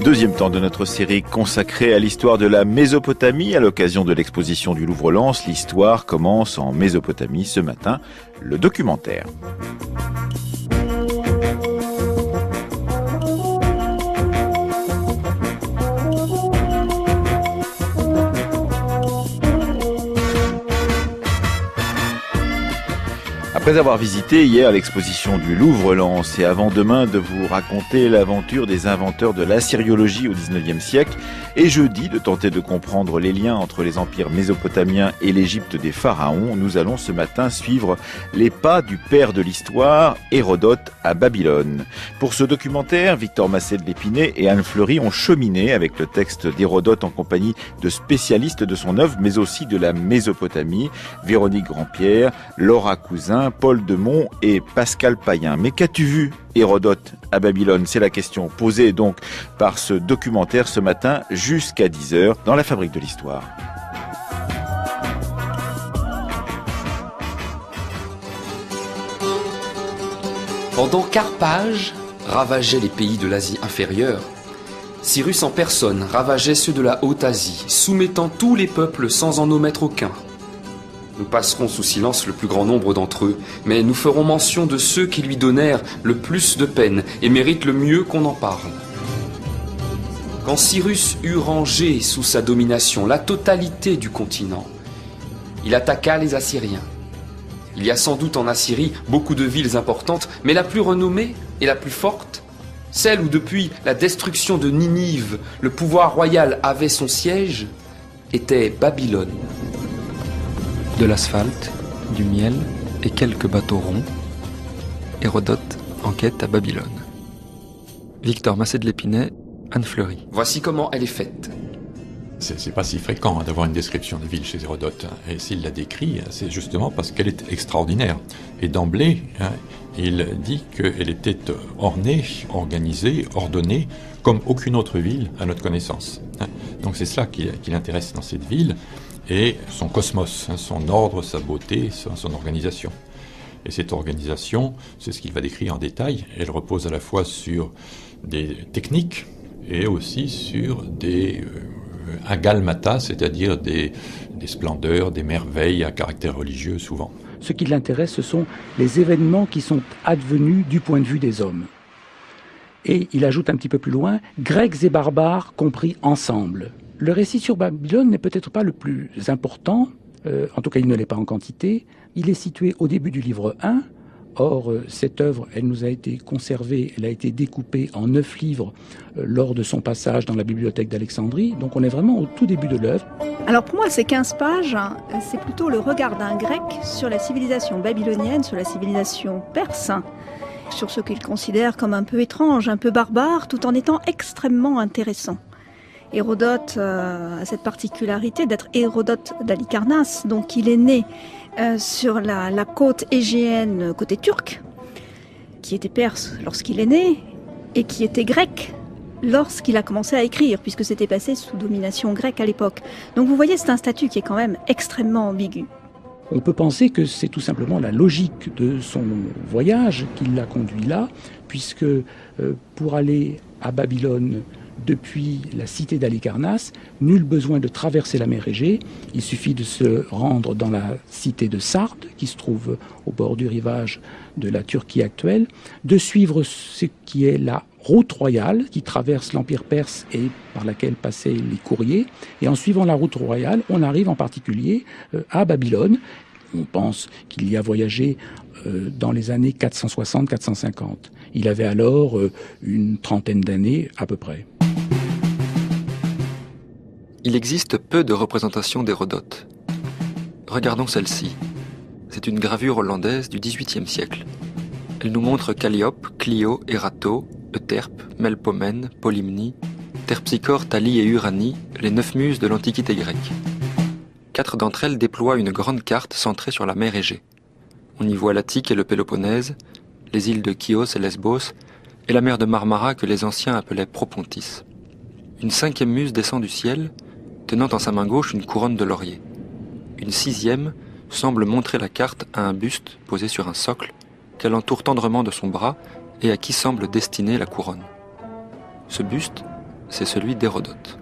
Deuxième temps de notre série consacrée à l'histoire de la Mésopotamie à l'occasion de l'exposition du Louvre-Lens. L'histoire commence en Mésopotamie ce matin, le documentaire. Après avoir visité hier l'exposition du Louvre-Lens et avant demain de vous raconter l'aventure des inventeurs de l'assyriologie au XIXe siècle et jeudi de tenter de comprendre les liens entre les empires mésopotamiens et l'Égypte des pharaons, nous allons ce matin suivre les pas du père de l'histoire, Hérodote, à Babylone. Pour ce documentaire, Victor Massé de l'Épinay et Anne Fleury ont cheminé avec le texte d'Hérodote en compagnie de spécialistes de son œuvre, mais aussi de la Mésopotamie, Véronique Grandpierre, Laura Cousin, Paul Demont et Pascal Payen. Mais qu'as-tu vu, Hérodote, à Babylone? C'est la question posée donc par ce documentaire ce matin jusqu'à 10h dans la Fabrique de l'Histoire. Pendant qu'Arpage ravageait les pays de l'Asie inférieure, Cyrus en personne ravageait ceux de la Haute-Asie, soumettant tous les peuples sans en omettre aucun. Nous passerons sous silence le plus grand nombre d'entre eux, mais nous ferons mention de ceux qui lui donnèrent le plus de peine et méritent le mieux qu'on en parle. Quand Cyrus eut rangé sous sa domination la totalité du continent, il attaqua les Assyriens. Il y a sans doute en Assyrie beaucoup de villes importantes, mais la plus renommée et la plus forte, celle où depuis la destruction de Ninive, le pouvoir royal avait son siège, était Babylone. De l'asphalte, du miel et quelques bateaux ronds, Hérodote enquête à Babylone. Victor Massé de l'Épinay, Anne Fleury. Voici comment elle est faite. C'est pas si fréquent d'avoir une description de ville chez Hérodote. Et s'il la décrit, c'est justement parce qu'elle est extraordinaire. Et d'emblée, il dit qu'elle était ornée, organisée, ordonnée, comme aucune autre ville à notre connaissance. Donc c'est cela qui l'intéresse dans cette ville. Et son cosmos, son ordre, sa beauté, son organisation. Et cette organisation, c'est ce qu'il va décrire en détail, elle repose à la fois sur des techniques et aussi sur des agalmata, c'est-à-dire des splendeurs, des merveilles à caractère religieux souvent. Ce qui l'intéresse, ce sont les événements qui sont advenus du point de vue des hommes. Et il ajoute un petit peu plus loin, Grecs et barbares compris ensemble. Le récit sur Babylone n'est peut-être pas le plus important, en tout cas il ne l'est pas en quantité. Il est situé au début du livre 1. Or, cette œuvre, elle nous a été conservée, elle a été découpée en 9 livres lors de son passage dans la bibliothèque d'Alexandrie. Donc on est vraiment au tout début de l'œuvre. Alors pour moi, ces 15 pages, c'est plutôt le regard d'un grec sur la civilisation babylonienne, sur la civilisation perse, sur ce qu'il considère comme un peu étrange, un peu barbare, tout en étant extrêmement intéressant. Hérodote a cette particularité d'être Hérodote d'Halicarnasse, donc il est né sur la côte égéenne, côté turc, qui était perse lorsqu'il est né, et qui était grec lorsqu'il a commencé à écrire, puisque c'était passé sous domination grecque à l'époque. Donc vous voyez, c'est un statut qui est quand même extrêmement ambigu. On peut penser que c'est tout simplement la logique de son voyage qui l'a conduit là, puisque pour aller à Babylone, depuis la cité d'Halicarnasse, nul besoin de traverser la mer Égée. Il suffit de se rendre dans la cité de Sardes, qui se trouve au bord du rivage de la Turquie actuelle, de suivre ce qui est la route royale qui traverse l'Empire perse et par laquelle passaient les courriers. Et en suivant la route royale, on arrive en particulier à Babylone. On pense qu'il y a voyagé dans les années 460-450. Il avait alors une trentaine d'années à peu près. Il existe peu de représentations d'Hérodote. Regardons celle-ci. C'est une gravure hollandaise du XVIIIe siècle. Elle nous montre Calliope, Clio, Erato, Euterpe, Melpomène, Polymnie, Terpsichore, Thalie et Uranie, les 9 muses de l'Antiquité grecque. 4 d'entre elles déploient une grande carte centrée sur la mer Égée. On y voit l'Attique et le Péloponnèse, les îles de Chios et Lesbos, et la mer de Marmara que les anciens appelaient Propontis. Une 5e muse descend du ciel, tenant en sa main gauche une couronne de laurier. Une 6e semble montrer la carte à un buste posé sur un socle, qu'elle entoure tendrement de son bras et à qui semble destiner la couronne. Ce buste, c'est celui d'Hérodote.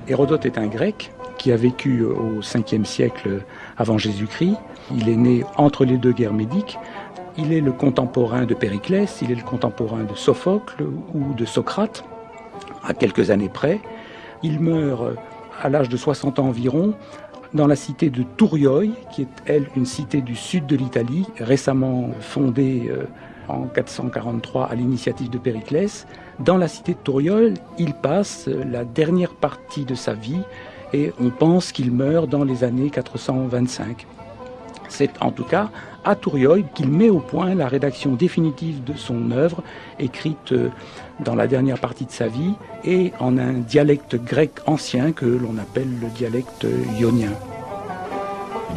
Hérodote est un Grec qui a vécu au 5e siècle avant Jésus-Christ. Il est né entre les deux guerres médiques. Il est le contemporain de Périclès, il est le contemporain de Sophocle ou de Socrate, à quelques années près. Il meurt à l'âge de 60 ans environ dans la cité de Tourioi, qui est, elle, une cité du sud de l'Italie, récemment fondée en 443 à l'initiative de Périclès. Dans la cité de Tourioi, il passe la dernière partie de sa vie et on pense qu'il meurt dans les années 425. C'est en tout cas à Tourioi qu'il met au point la rédaction définitive de son œuvre, écrite dans la dernière partie de sa vie, et en un dialecte grec ancien que l'on appelle le dialecte ionien.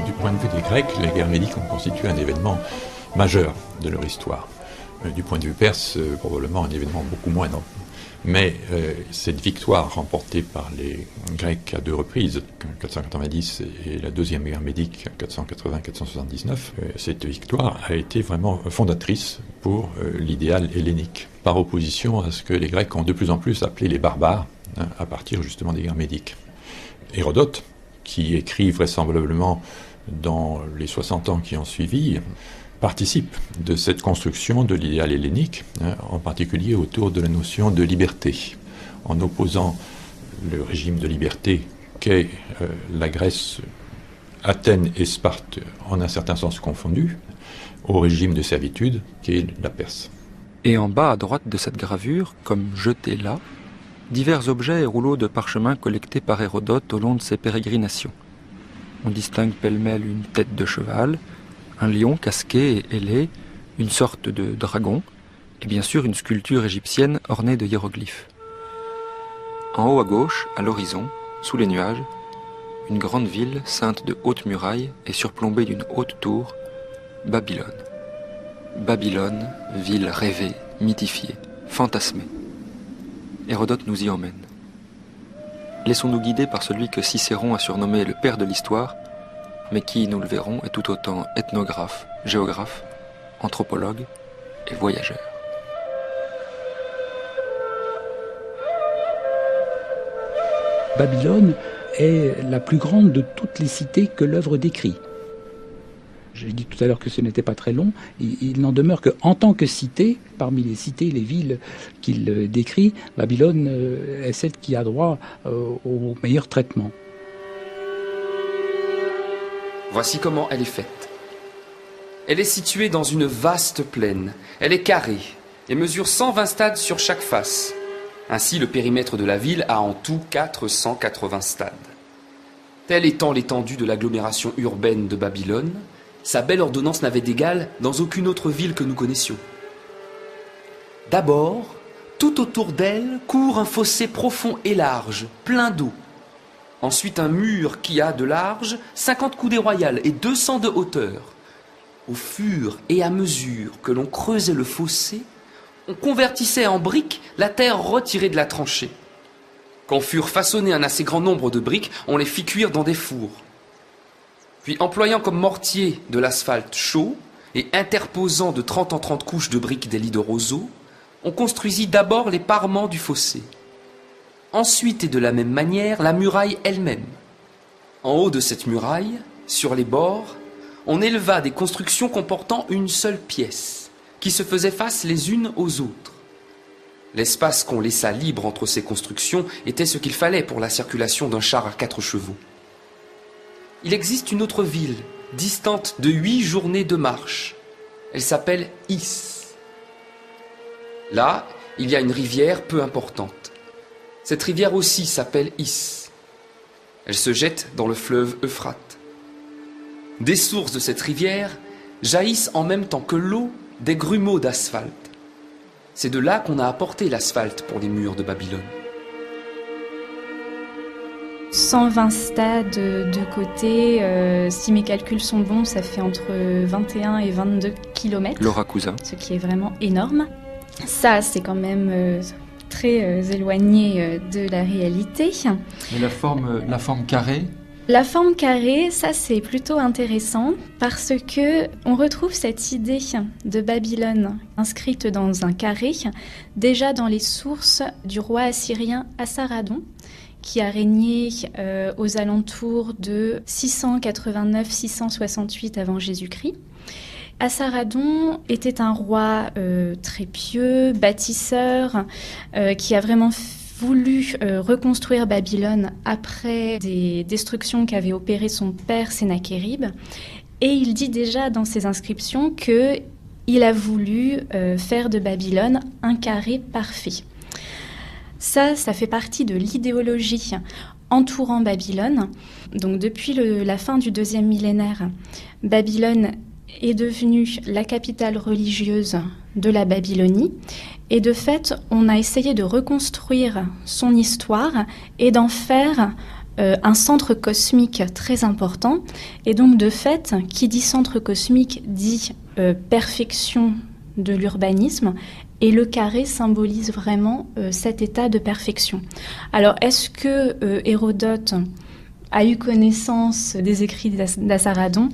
Du point de vue des Grecs, les guerres médiques ont constitué un événement majeur de leur histoire. Du point de vue perse, probablement un événement beaucoup moindre. Mais cette victoire remportée par les Grecs à deux reprises, 490 et la deuxième guerre médique, 480-479, cette victoire a été vraiment fondatrice pour l'idéal hellénique, par opposition à ce que les Grecs ont de plus en plus appelé les barbares, à partir justement des guerres médiques. Hérodote, qui écrit vraisemblablement dans les 60 ans qui ont suivi, participe de cette construction de l'idéal hellénique, en particulier autour de la notion de liberté, en opposant le régime de liberté qu'est la Grèce, Athènes et Sparte, en un certain sens confondus, au régime de servitude qu'est la Perse. Et en bas à droite de cette gravure, comme jetés là, divers objets et rouleaux de parchemin collectés par Hérodote au long de ses pérégrinations. On distingue pêle-mêle une tête de cheval, un lion casqué et ailé, une sorte de dragon, et bien sûr une sculpture égyptienne ornée de hiéroglyphes. En haut à gauche, à l'horizon, sous les nuages, une grande ville ceinte de hautes murailles et surplombée d'une haute tour, Babylone. Babylone, ville rêvée, mythifiée, fantasmée. Hérodote nous y emmène. Laissons-nous guider par celui que Cicéron a surnommé le père de l'histoire, mais qui, nous le verrons, est tout autant ethnographe, géographe, anthropologue et voyageur. Babylone est la plus grande de toutes les cités que l'œuvre décrit. J'ai dit tout à l'heure que ce n'était pas très long. Il n'en demeure qu'en tant que cité, parmi les cités, les villes qu'il décrit, Babylone est celle qui a droit au meilleur traitement. Voici comment elle est faite. Elle est située dans une vaste plaine. Elle est carrée et mesure 120 stades sur chaque face. Ainsi, le périmètre de la ville a en tout 480 stades. Telle étant l'étendue de l'agglomération urbaine de Babylone, sa belle ordonnance n'avait d'égal dans aucune autre ville que nous connaissions. D'abord, tout autour d'elle court un fossé profond et large, plein d'eau. Ensuite, un mur qui a de large 50 coudées royales et 200 de hauteur. Au fur et à mesure que l'on creusait le fossé, on convertissait en briques la terre retirée de la tranchée. Quand furent façonnés un assez grand nombre de briques, on les fit cuire dans des fours. Puis, employant comme mortier de l'asphalte chaud et interposant de 30 en 30 couches de briques des lits de roseaux, on construisit d'abord les parements du fossé. Ensuite, et de la même manière, la muraille elle-même. En haut de cette muraille, sur les bords, on éleva des constructions comportant une seule pièce, qui se faisaient face les unes aux autres. L'espace qu'on laissa libre entre ces constructions était ce qu'il fallait pour la circulation d'un char à 4 chevaux. Il existe une autre ville, distante de 8 journées de marche. Elle s'appelle Is. Là, il y a une rivière peu importante. Cette rivière aussi s'appelle Is. Elle se jette dans le fleuve Euphrate. Des sources de cette rivière jaillissent en même temps que l'eau des grumeaux d'asphalte. C'est de là qu'on a apporté l'asphalte pour les murs de Babylone. 120 stades de côté, si mes calculs sont bons, ça fait entre 21 et 22 km. Laura Cousin. Ce qui est vraiment énorme. Ça, c'est quand même très éloigné de la réalité. Mais la forme carrée La forme carrée, ça c'est plutôt intéressant parce que on retrouve cette idée de Babylone inscrite dans un carré déjà dans les sources du roi assyrien Assaradon qui a régné aux alentours de 689-668 avant Jésus-Christ. Assaradon était un roi très pieux, bâtisseur, qui a vraiment voulu reconstruire Babylone après des destructions qu'avait opérées son père Sennachérib. Et il dit déjà dans ses inscriptions qu'il a voulu faire de Babylone un carré parfait. Ça fait partie de l'idéologie entourant Babylone. Donc depuis la fin du 2e millénaire, Babylone est devenue la capitale religieuse de la Babylonie. Et de fait, on a essayé de reconstruire son histoire et d'en faire un centre cosmique très important. Et donc, de fait, qui dit centre cosmique dit perfection de l'urbanisme. Et le carré symbolise vraiment cet état de perfection. Alors, est-ce que Hérodote a eu connaissance des écrits d'Assaradon ?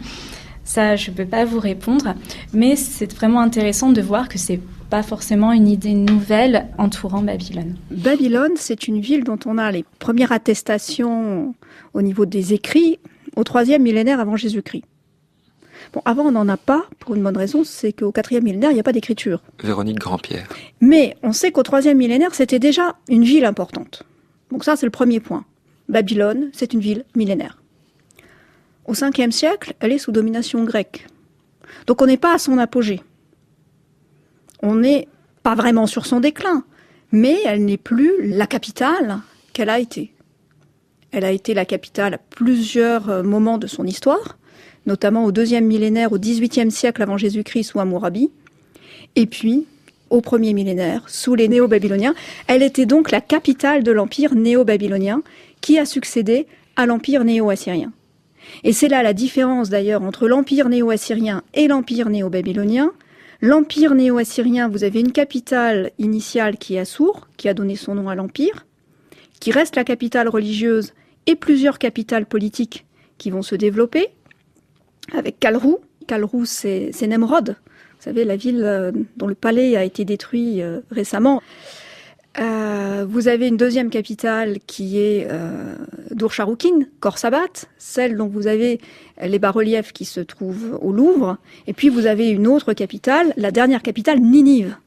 Ça, je ne peux pas vous répondre, mais c'est vraiment intéressant de voir que c'est pas forcément une idée nouvelle entourant Babylone. Babylone, c'est une ville dont on a les premières attestations au niveau des écrits au 3e millénaire avant Jésus-Christ. Bon, avant, on n'en a pas, pour une bonne raison, c'est qu'au 4e millénaire, il n'y a pas d'écriture. Véronique Grandpierre. Mais on sait qu'au 3e millénaire, c'était déjà une ville importante. Donc ça, c'est le premier point. Babylone, c'est une ville millénaire. Au 5e siècle, elle est sous domination grecque. Donc on n'est pas à son apogée. On n'est pas vraiment sur son déclin, mais elle n'est plus la capitale qu'elle a été. Elle a été la capitale à plusieurs moments de son histoire, notamment au 2e millénaire, au 18e siècle avant Jésus-Christ sous Hammurabi, et puis au 1er millénaire sous les Néo-Babyloniens. Elle était donc la capitale de l'empire néo-babylonien qui a succédé à l'empire néo-assyrien. Et c'est là la différence d'ailleurs entre l'empire néo-assyrien et l'empire néo-babylonien. L'empire néo-assyrien, vous avez une capitale initiale qui est Assour, qui a donné son nom à l'empire, qui reste la capitale religieuse et plusieurs capitales politiques qui vont se développer, avec Kalrou. Kalrou, c'est Nemrod, vous savez, la ville dont le palais a été détruit récemment. Vous avez une deuxième capitale qui est Dur-Sharrukin, Khorsabat, celle dont vous avez les bas-reliefs qui se trouvent au Louvre. Et puis vous avez une autre capitale, la dernière capitale, Ninive.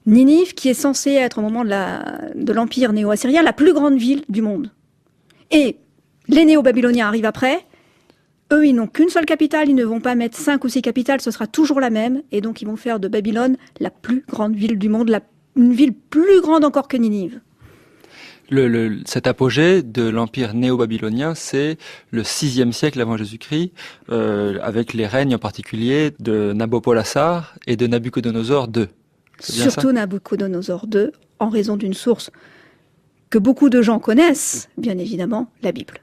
Ninive qui est censée être au moment de l'empire néo-assyrien la plus grande ville du monde. Et les néo-babyloniens arrivent après. Eux, ils n'ont qu'une seule capitale, ils ne vont pas mettre 5 ou 6 capitales, ce sera toujours la même. Et donc ils vont faire de Babylone la plus grande ville du monde, une ville plus grande encore que Ninive. Cet apogée de l'empire néo-babylonien, c'est le 6e siècle avant Jésus-Christ, avec les règnes en particulier de Nabopolassar et de Nabuchodonosor II. Surtout Nabuchodonosor II, en raison d'une source que beaucoup de gens connaissent, bien évidemment, la Bible.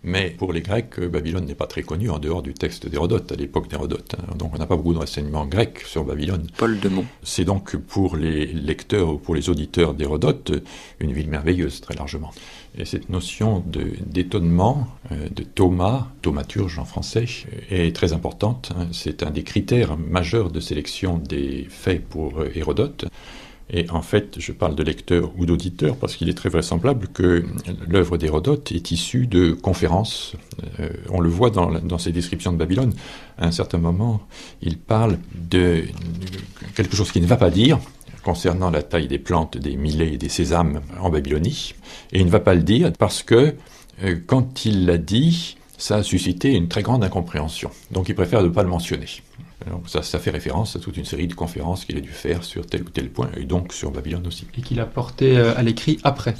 Mais pour les Grecs, Babylone n'est pas très connue en dehors du texte d'Hérodote, à l'époque d'Hérodote. Donc on n'a pas beaucoup de renseignements grecs sur Babylone. Paul Demont. C'est donc pour les lecteurs ou pour les auditeurs d'Hérodote une ville merveilleuse, très largement. Et cette notion d'étonnement, de thaumaturge en français, est très importante. C'est un des critères majeurs de sélection des faits pour Hérodote. Et en fait, je parle de lecteur ou d'auditeur parce qu'il est très vraisemblable que l'œuvre d'Hérodote est issue de conférences. On le voit dans ses descriptions de Babylone. À un certain moment, il parle de quelque chose qu'il ne va pas dire concernant la taille des plantes, des millets et des sésames en Babylonie. Et il ne va pas le dire parce que quand il l'a dit, ça a suscité une très grande incompréhension. Donc il préfère ne pas le mentionner. Donc ça fait référence à toute une série de conférences qu'il a dû faire sur tel ou tel point, et donc sur Babylone aussi. Et qu'il a porté à l'écrit après.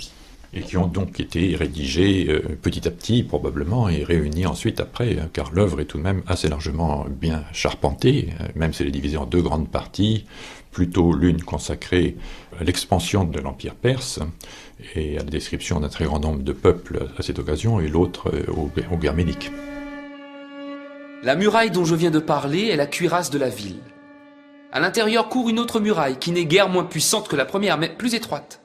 Et qui ont donc été rédigés petit à petit, probablement, et réunis ensuite après, car l'œuvre est tout de même assez largement bien charpentée, même si elle est divisée en 2 grandes parties, plutôt l'une consacrée à l'expansion de l'Empire perse, et à la description d'un très grand nombre de peuples à cette occasion, et l'autre aux guerres médiques. La muraille dont je viens de parler est la cuirasse de la ville. À l'intérieur court une autre muraille qui n'est guère moins puissante que la première, mais plus étroite.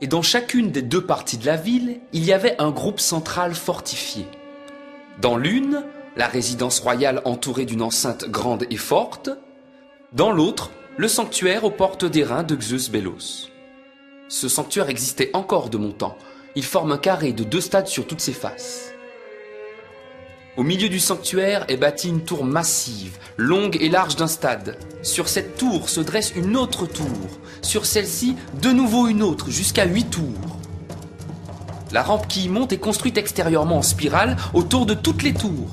Et dans chacune des 2 parties de la ville, il y avait un groupe central fortifié, Dans l'une, la résidence royale entourée d'une enceinte grande et forte. Dans l'autre, le sanctuaire aux portes d'airain de Zeus Bellos. Ce sanctuaire existait encore de mon temps. Il forme un carré de 2 stades sur toutes ses faces. Au milieu du sanctuaire est bâtie une tour massive, longue et large d'un stade. Sur cette tour se dresse une autre tour. Sur celle-ci, de nouveau une autre, jusqu'à 8 tours. La rampe qui y monte est construite extérieurement en spirale autour de toutes les tours.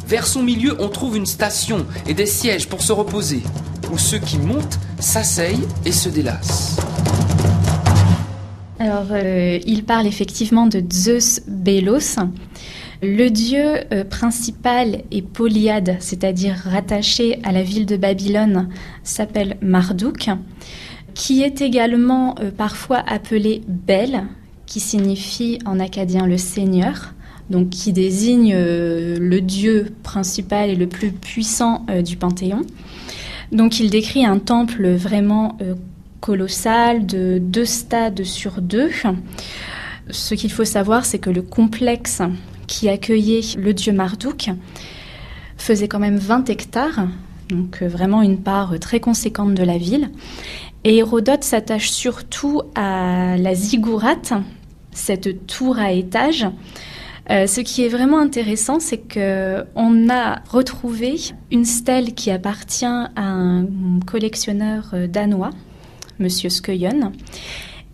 Vers son milieu, on trouve une station et des sièges pour se reposer, où ceux qui montent s'asseyent et se délassent. Alors, il parle effectivement de Zeus Bellos. Le dieu principal est Polyade, c'est-à-dire rattaché à la ville de Babylone, s'appelle Marduk, qui est également parfois appelé Bel, qui signifie en akkadien le seigneur, donc qui désigne le dieu principal et le plus puissant du Panthéon. Donc il décrit un temple vraiment colossal de 2 stades sur 2. Ce qu'il faut savoir, c'est que le complexe qui accueillait le dieu Marduk faisait quand même 20 hectares, donc vraiment une part très conséquente de la ville. Et Hérodote s'attache surtout à la ziggourate, cette tour à étages. Ce qui est vraiment intéressant, c'est qu'on a retrouvé une stèle qui appartient à un collectionneur danois, Monsieur Skøyen.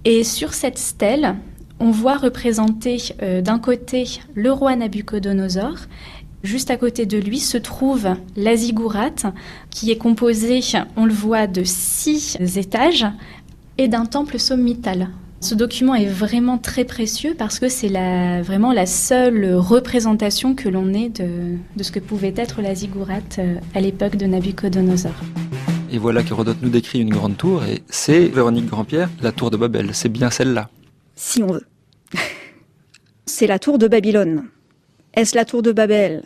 Et sur cette stèle, on voit représenter d'un côté le roi Nabuchodonosor. Juste à côté de lui se trouve la ziggourate, qui est composée, on le voit, de 6 étages et d'un temple sommital. Ce document est vraiment très précieux parce que c'est vraiment la seule représentation que l'on ait de ce que pouvait être la ziggourate à l'époque de Nabuchodonosor. Et voilà qu'Hérodote nous décrit une grande tour, et c'est, Véronique Grandpierre, la tour de Babel. C'est bien celle-là. Si on veut. C'est la tour de Babylone. Est-ce la tour de Babel ?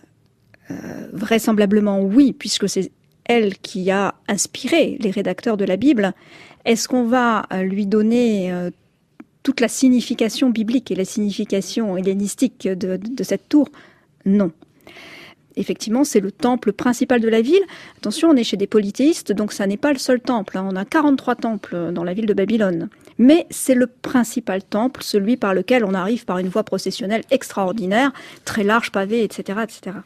Vraisemblablement oui, puisque c'est elle qui a inspiré les rédacteurs de la Bible. Est-ce qu'on va lui donner toute la signification biblique et la signification hellénistique de cette tour ? Non. Effectivement, c'est le temple principal de la ville. Attention, on est chez des polythéistes, donc ça n'est pas le seul temple. On a 43 temples dans la ville de Babylone. Mais c'est le principal temple, celui par lequel on arrive par une voie processionnelle extraordinaire, très large, pavée, etc., etc.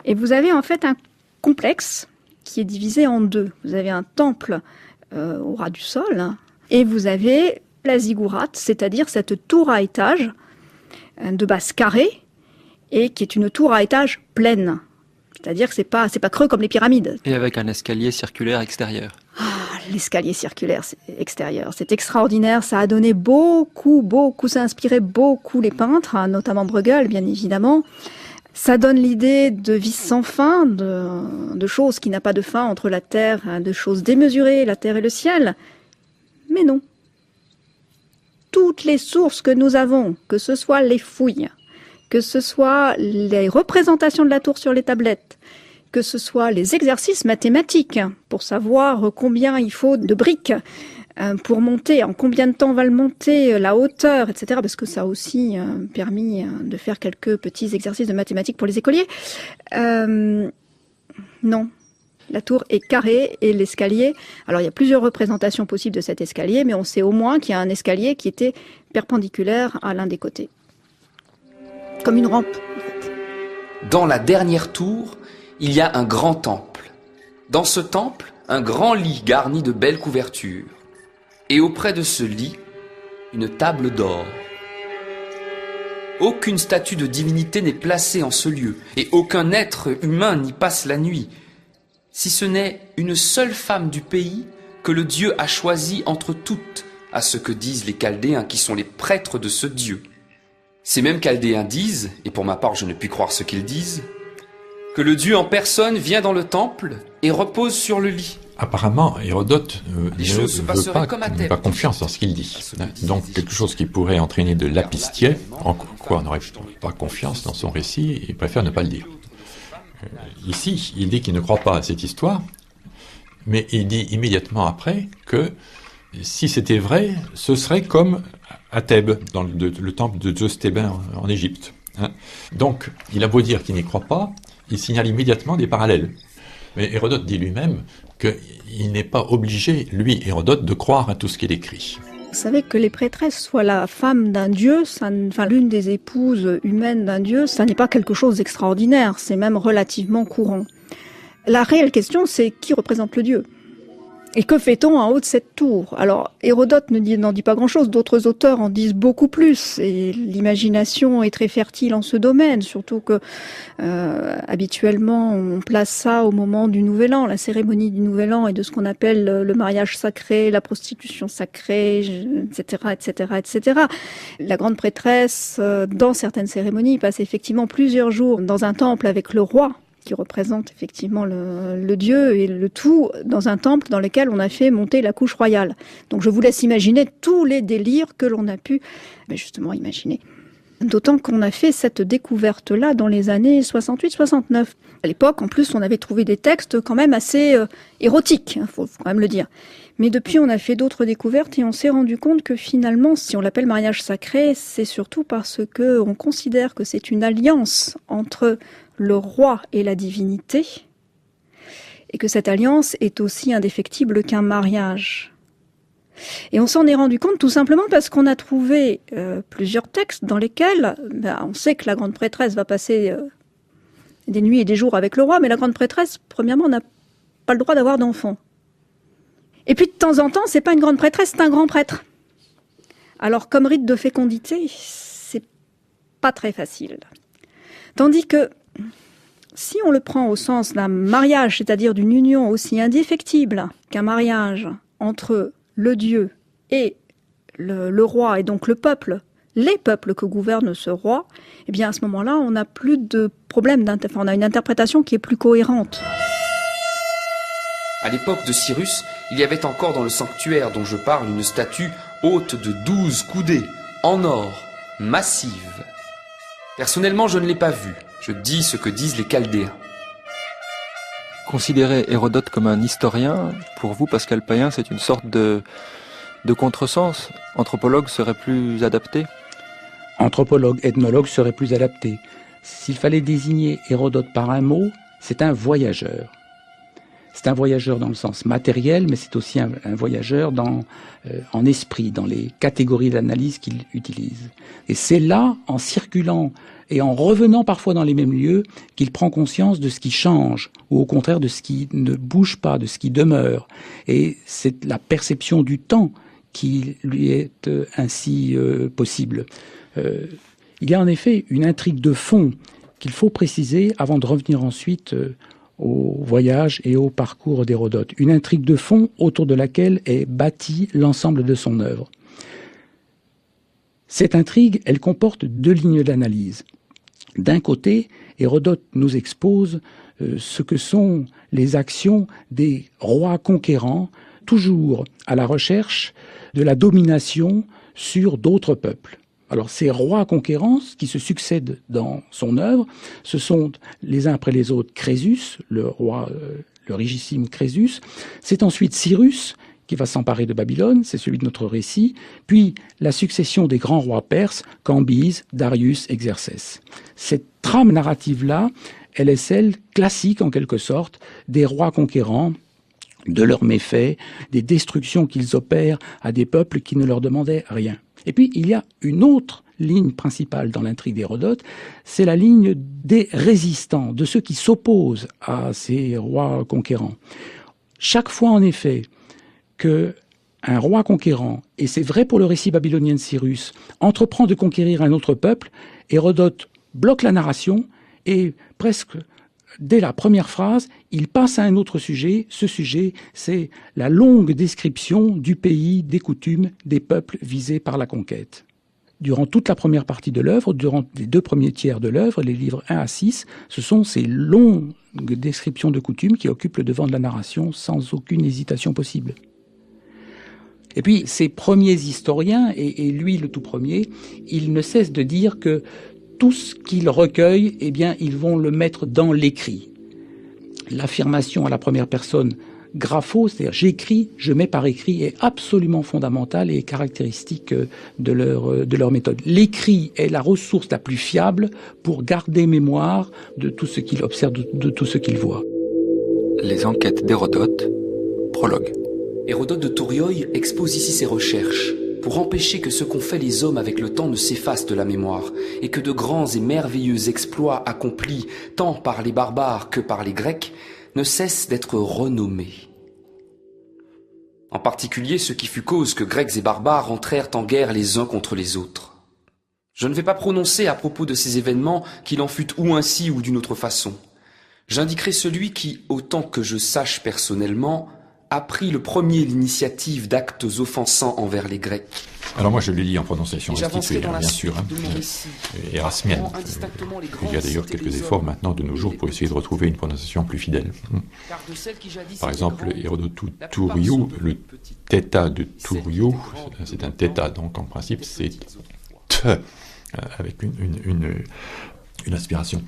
Et vous avez en fait un complexe qui est divisé en 2. Vous avez un temple au ras du sol, et vous avez la ziggourate, c'est-à-dire cette tour à étages de base carrée, et qui est une tour à étages pleine. C'est-à-dire que c'est pas creux comme les pyramides. Et avec un escalier circulaire extérieur. Ah, l'escalier circulaire extérieur, c'est extraordinaire. Ça a donné beaucoup, ça a inspiré beaucoup les peintres, notamment Bruegel, bien évidemment. Ça donne l'idée de vie sans fin, de choses qui n'a pas de fin entre la terre, de choses démesurées, la terre et le ciel. Mais non. Toutes les sources que nous avons, que ce soit les fouilles, que ce soit les représentations de la tour sur les tablettes, que ce soit les exercices mathématiques pour savoir combien il faut de briques pour monter, en combien de temps va le monter, la hauteur, etc. Parce que ça a aussi permis de faire quelques petits exercices de mathématiques pour les écoliers. Non. La tour est carrée et l'escalier... Alors, il y a plusieurs représentations possibles de cet escalier, mais on sait au moins qu'il y a un escalier qui était perpendiculaire à l'un des côtés. Comme une rampe, en fait. Dans la dernière tour, il y a un grand temple. Dans ce temple, un grand lit garni de belles couvertures. Et auprès de ce lit, une table d'or. Aucune statue de divinité n'est placée en ce lieu, et aucun être humain n'y passe la nuit, si ce n'est une seule femme du pays que le Dieu a choisie entre toutes, à ce que disent les Chaldéens qui sont les prêtres de ce Dieu. Ces mêmes Chaldéens disent, et pour ma part je ne puis croire ce qu'ils disent, que le Dieu en personne vient dans le temple et repose sur le lit. Apparemment, Hérodote ne veut pas confiance dans ce qu'il dit. Donc quelque chose qui pourrait entraîner de l'apistiet, en quoi on n'aurait pas confiance dans son récit, il préfère ne pas le dire. Ici, il dit qu'il ne croit pas à cette histoire, mais il dit immédiatement après que si c'était vrai, ce serait comme à Thèbes, dans le temple de Zeus thébain en Égypte. hein. Donc, il a beau dire qu'il n'y croit pas, il signale immédiatement des parallèles. Mais Hérodote dit lui-même qu'il n'est pas obligé, lui, Hérodote, de croire à tout ce qu'il écrit. Vous savez que les prêtresses soient la femme d'un dieu, l'une des épouses humaines d'un dieu, ça n'est pas quelque chose d'extraordinaire, c'est même relativement courant. La réelle question, c'est qui représente le dieu ? Et que fait-on en haut de cette tour ? Alors, Hérodote n'en dit pas grand-chose, d'autres auteurs en disent beaucoup plus, et l'imagination est très fertile en ce domaine, surtout que habituellement on place ça au moment du Nouvel An, la cérémonie du Nouvel An et de ce qu'on appelle le mariage sacré, la prostitution sacrée, etc., etc., etc. La grande prêtresse, dans certaines cérémonies, passe effectivement plusieurs jours dans un temple avec le roi, qui représente effectivement le dieu, et le tout dans un temple dans lequel on a fait monter la couche royale. Donc je vous laisse imaginer tous les délires que l'on a pu justement imaginer. D'autant qu'on a fait cette découverte-là dans les années 68-69. À l'époque, en plus, on avait trouvé des textes quand même assez érotiques, faut quand même le dire. Mais depuis, on a fait d'autres découvertes et on s'est rendu compte que finalement, si on l'appelle mariage sacré, c'est surtout parce que on considère que c'est une alliance entre le roi et la divinité, et que cette alliance est aussi indéfectible qu'un mariage. Et on s'en est rendu compte tout simplement parce qu'on a trouvé plusieurs textes dans lesquels on sait que la grande prêtresse va passer des nuits et des jours avec le roi, mais la grande prêtresse, premièrement, n'a pas le droit d'avoir d'enfants. Et puis de temps en temps, c'est pas une grande prêtresse, c'est un grand prêtre. Alors comme rite de fécondité, c'est pas très facile. Tandis que si on le prend au sens d'un mariage, c'est-à-dire d'une union aussi indéfectible qu'un mariage entre le dieu et le roi, et donc le peuple, les peuples que gouverne ce roi, eh bien à ce moment-là, on n'a plus de problème, on a une interprétation qui est plus cohérente. À l'époque de Cyrus, il y avait encore dans le sanctuaire dont je parle une statue haute de 12 coudées, en or, massive. Personnellement, je ne l'ai pas vue. Je dis ce que disent les Chaldéens. Considérer Hérodote comme un historien, pour vous, Pascal Payen, c'est une sorte de contresens. Anthropologue serait plus adapté ? Anthropologue, ethnologue serait plus adapté. S'il fallait désigner Hérodote par un mot, c'est un voyageur. C'est un voyageur dans le sens matériel, mais c'est aussi un voyageur en esprit, dans les catégories d'analyse qu'il utilise. Et c'est là, en circulant et en revenant parfois dans les mêmes lieux, qu'il prend conscience de ce qui change, ou au contraire de ce qui ne bouge pas, de ce qui demeure. Et c'est la perception du temps qui lui est ainsi possible. Il y a en effet une intrigue de fond qu'il faut préciser avant de revenir ensuite au voyage et au parcours d'Hérodote. Une intrigue de fond autour de laquelle est bâti l'ensemble de son œuvre. Cette intrigue, elle comporte deux lignes d'analyse. D'un côté, Hérodote nous expose ce que sont les actions des rois conquérants, toujours à la recherche de la domination sur d'autres peuples. Alors ces rois conquérants qui se succèdent dans son œuvre, ce sont les uns après les autres Crésus, le roi, le rigissime Crésus. C'est ensuite Cyrus qui va s'emparer de Babylone, c'est celui de notre récit, puis la succession des grands rois perses, Cambyse, Darius, Xerxès. Cette trame narrative-là, elle est celle classique en quelque sorte des rois conquérants, de leurs méfaits, des destructions qu'ils opèrent à des peuples qui ne leur demandaient rien. Et puis, il y a une autre ligne principale dans l'intrigue d'Hérodote, c'est la ligne des résistants, de ceux qui s'opposent à ces rois conquérants. Chaque fois, en effet, qu'un roi conquérant, et c'est vrai pour le récit babylonien de Cyrus, entreprend de conquérir un autre peuple, Hérodote bloque la narration et presque dès la première phrase, il passe à un autre sujet. Ce sujet, c'est la longue description du pays, des coutumes, des peuples visés par la conquête. Durant toute la première partie de l'œuvre, durant les 2 premiers tiers de l'œuvre, les livres 1 à 6, ce sont ces longues descriptions de coutumes qui occupent le devant de la narration sans aucune hésitation possible. Et puis, ces premiers historiens, et lui le tout premier, il ne cesse de dire que tout ce qu'ils recueillent, eh bien, ils vont le mettre dans l'écrit. L'affirmation à la première personne grapho, c'est-à-dire j'écris, je mets par écrit, est absolument fondamental et caractéristique de leur méthode. L'écrit est la ressource la plus fiable pour garder mémoire de tout ce qu'il observe, de tout ce qu'il voit. Les enquêtes d'Hérodote, prologue. Hérodote de Tourioï expose ici ses recherches pour empêcher que ce qu'ont fait les hommes avec le temps ne s'efface de la mémoire et que de grands et merveilleux exploits accomplis tant par les barbares que par les Grecs ne cessent d'être renommés. En particulier ce qui fut cause que Grecs et barbares entrèrent en guerre les uns contre les autres. Je ne vais pas prononcer à propos de ces événements qu'il en fût ou ainsi ou d'une autre façon. J'indiquerai celui qui, autant que je sache personnellement, a pris le premier l'initiative d'actes offensants envers les Grecs. Alors moi je le lis en prononciation restituée, bien sûr, érasmienne. Il y a d'ailleurs quelques efforts maintenant de nos jours pour essayer de retrouver une prononciation plus fidèle. Par exemple, Hérodote Touriou, le θ de Touriou, c'est un θ, donc en principe c'est t, avec une aspiration.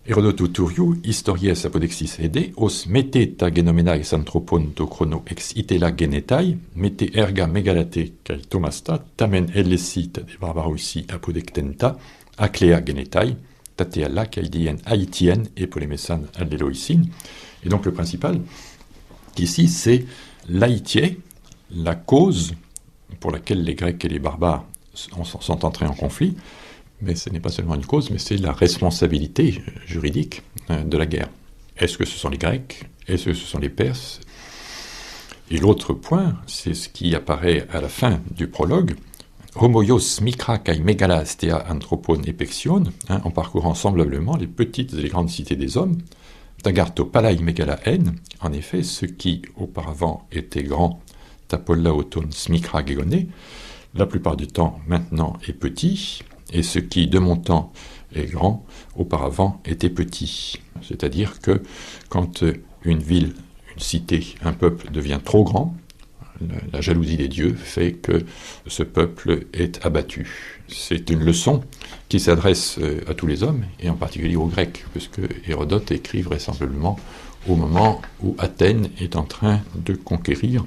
Hérodote Touriou, histories apodexis ede, os mete ta genomenai anthropon to chrono ex itela genetai, mete erga megalate kai tomasta, tamen ellesita de barbaroussi apodectenta, aclea genetai, tateala kai dien haïtien et polémesan alleloïsine. Et donc le principal, ici, c'est l'haïtier, la cause pour laquelle les Grecs et les barbares sont entrés en conflit. Mais ce n'est pas seulement une cause, mais c'est la responsabilité juridique de la guerre. Est-ce que ce sont les Grecs? Est-ce que ce sont les Perses? Et l'autre point, c'est ce qui apparaît à la fin du prologue. Homoios micra kai megalas thea anthropon epexion, en parcourant semblablement les petites et les grandes cités des hommes. Tagarto palai megala en, en effet, ce qui auparavant était grand, tapollaoton smicra gegone, la plupart du temps maintenant est petit. Et ce qui, de mon temps, est grand, auparavant était petit. C'est-à-dire que quand une ville, une cité, un peuple devient trop grand, la jalousie des dieux fait que ce peuple est abattu. C'est une leçon qui s'adresse à tous les hommes, et en particulier aux Grecs, puisque Hérodote écrit vraisemblablement au moment où Athènes est en train de conquérir,